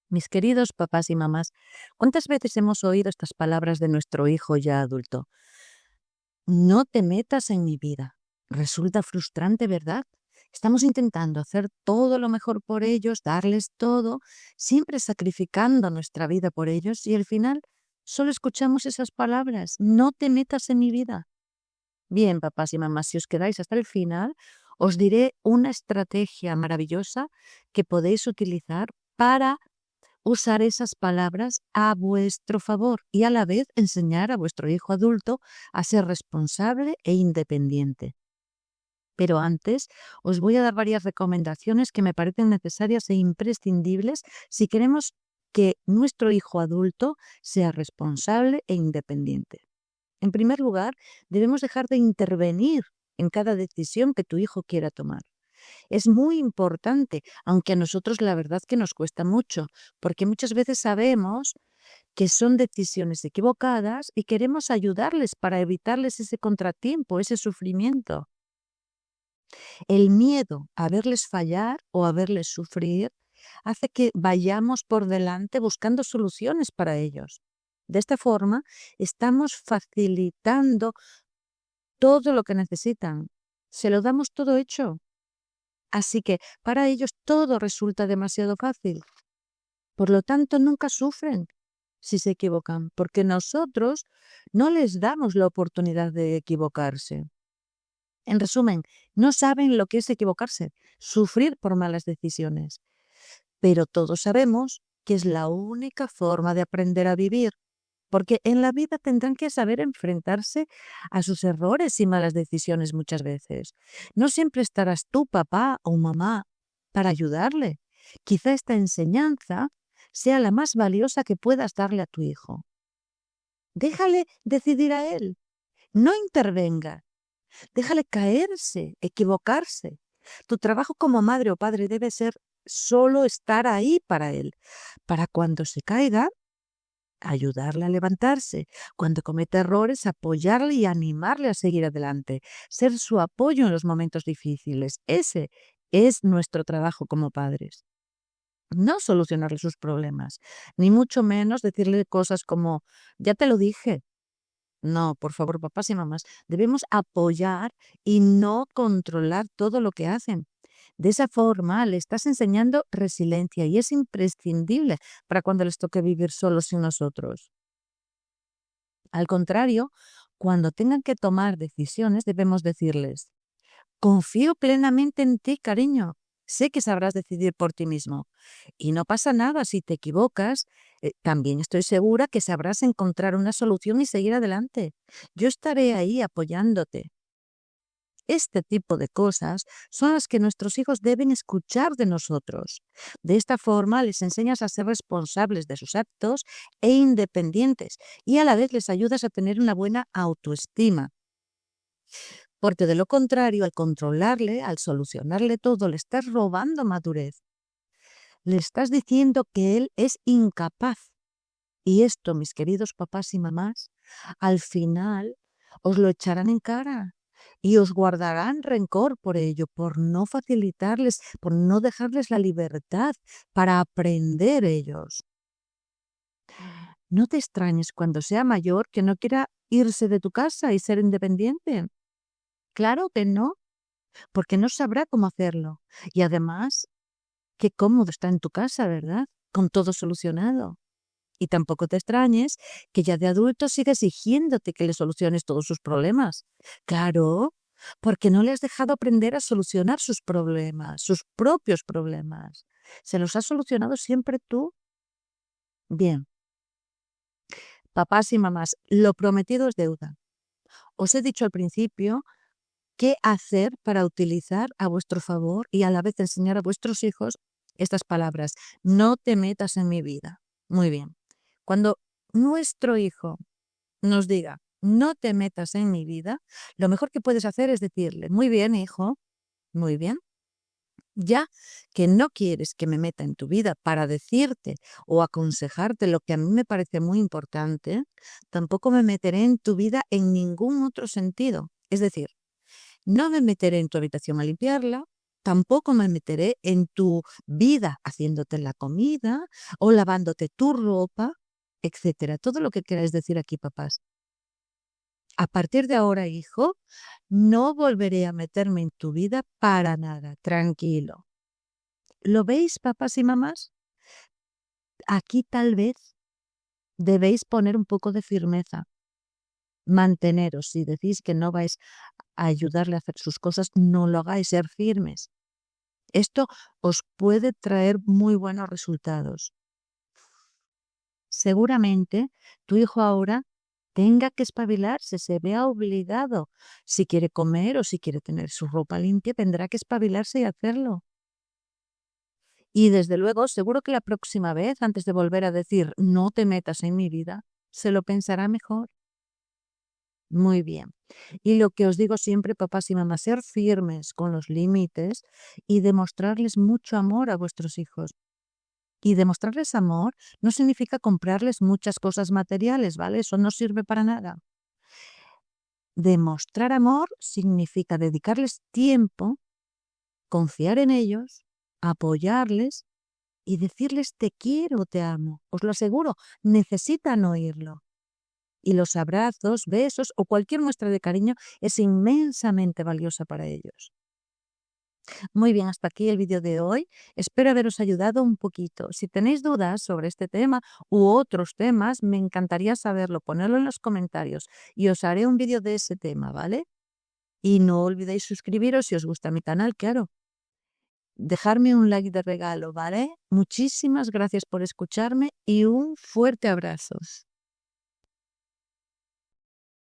Mis queridos papás y mamás, ¿cuántas veces hemos oído estas palabras de nuestro hijo ya adulto? No te metas en mi vida. Resulta frustrante, ¿verdad? Estamos intentando hacer todo lo mejor por ellos, darles todo, siempre sacrificando nuestra vida por ellos y al final solo escuchamos esas palabras, no te metas en mi vida. Bien, papás y mamás, si os quedáis hasta el final, os diré una estrategia maravillosa que podéis utilizar para usar esas palabras a vuestro favor y a la vez enseñar a vuestro hijo adulto a ser responsable e independiente. Pero antes os voy a dar varias recomendaciones que me parecen necesarias e imprescindibles si queremos que nuestro hijo adulto sea responsable e independiente. En primer lugar, debemos dejar de intervenir en cada decisión que tu hijo quiera tomar. Es muy importante, aunque a nosotros la verdad que nos cuesta mucho, porque muchas veces sabemos que son decisiones equivocadas y queremos ayudarles para evitarles ese contratiempo, ese sufrimiento. El miedo a verles fallar o a verles sufrir hace que vayamos por delante buscando soluciones para ellos. De esta forma, estamos facilitando todo lo que necesitan. Se lo damos todo hecho. Así que para ellos todo resulta demasiado fácil. Por lo tanto, nunca sufren si se equivocan, porque nosotros no les damos la oportunidad de equivocarse. En resumen, no saben lo que es equivocarse, sufrir por malas decisiones. Pero todos sabemos que es la única forma de aprender a vivir, porque en la vida tendrán que saber enfrentarse a sus errores y malas decisiones muchas veces. No siempre estarás tú, papá o mamá, para ayudarle. Quizá esta enseñanza sea la más valiosa que puedas darle a tu hijo. Déjale decidir a él. No intervenga. Déjale caerse, equivocarse. Tu trabajo como madre o padre debe ser solo estar ahí para él, para cuando se caiga ayudarle a levantarse, cuando cometa errores, apoyarle y animarle a seguir adelante, ser su apoyo en los momentos difíciles. Ese es nuestro trabajo como padres. No solucionarle sus problemas, ni mucho menos decirle cosas como, ya te lo dije. No, por favor, papás y mamás, debemos apoyar y no controlar todo lo que hacen. De esa forma le estás enseñando resiliencia y es imprescindible para cuando les toque vivir solos sin nosotros. Al contrario, cuando tengan que tomar decisiones, debemos decirles, confío plenamente en ti, cariño. Sé que sabrás decidir por ti mismo. Y no pasa nada si te equivocas. También estoy segura que sabrás encontrar una solución y seguir adelante. Yo estaré ahí apoyándote. Este tipo de cosas son las que nuestros hijos deben escuchar de nosotros. De esta forma les enseñas a ser responsables de sus actos e independientes y a la vez les ayudas a tener una buena autoestima. Porque de lo contrario, al controlarle, al solucionarle todo, le estás robando madurez. Le estás diciendo que él es incapaz. Y esto, mis queridos papás y mamás, al final os lo echarán en cara y os guardarán rencor por ello, por no facilitarles, por no dejarles la libertad para aprender ellos. No te extrañes cuando sea mayor que no quiera irse de tu casa y ser independiente. Claro que no, porque no sabrá cómo hacerlo. Y además, qué cómodo está en tu casa, ¿verdad? Con todo solucionado. Y tampoco te extrañes que ya de adulto siga exigiéndote que le soluciones todos sus problemas. Claro, porque no le has dejado aprender a solucionar sus problemas, sus propios problemas. ¿Se los has solucionado siempre tú? Bien, papás y mamás, lo prometido es deuda. Os he dicho al principio qué hacer para utilizar a vuestro favor y a la vez enseñar a vuestros hijos estas palabras. No te metas en mi vida. Muy bien. Cuando nuestro hijo nos diga, no te metas en mi vida, lo mejor que puedes hacer es decirle, muy bien, hijo, muy bien, ya que no quieres que me meta en tu vida para decirte o aconsejarte lo que a mí me parece muy importante, tampoco me meteré en tu vida en ningún otro sentido. Es decir, no me meteré en tu habitación a limpiarla, Tampoco me meteré en tu vida haciéndote la comida o lavándote tu ropa, etcétera. Todo lo que queráis decir aquí, papás. A partir de ahora, hijo, no volveré a meterme en tu vida para nada. Tranquilo. ¿Lo veis, papás y mamás? Aquí tal vez debéis poner un poco de firmeza. Manteneros. Si decís que no vais a ayudarle a hacer sus cosas, no lo hagáis, ser firmes. Esto os puede traer muy buenos resultados. Seguramente tu hijo ahora tenga que espabilarse, se vea obligado. Si quiere comer o si quiere tener su ropa limpia, tendrá que espabilarse y hacerlo. Y desde luego, seguro que la próxima vez, antes de volver a decir no te metas en mi vida, se lo pensará mejor. Muy bien. Y lo que os digo siempre, papás y mamás, ser firmes con los límites y demostrarles mucho amor a vuestros hijos. Y demostrarles amor no significa comprarles muchas cosas materiales, ¿vale? Eso no sirve para nada. Demostrar amor significa dedicarles tiempo, confiar en ellos, apoyarles y decirles te quiero, te amo. Os lo aseguro, necesitan oírlo. Y los abrazos, besos o cualquier muestra de cariño es inmensamente valiosa para ellos. Muy bien, hasta aquí el vídeo de hoy. Espero haberos ayudado un poquito. Si tenéis dudas sobre este tema u otros temas, me encantaría saberlo. Ponedlo en los comentarios y os haré un vídeo de ese tema, ¿vale? Y no olvidéis suscribiros si os gusta mi canal, claro. Dejarme un like de regalo, ¿vale? Muchísimas gracias por escucharme y un fuerte abrazo.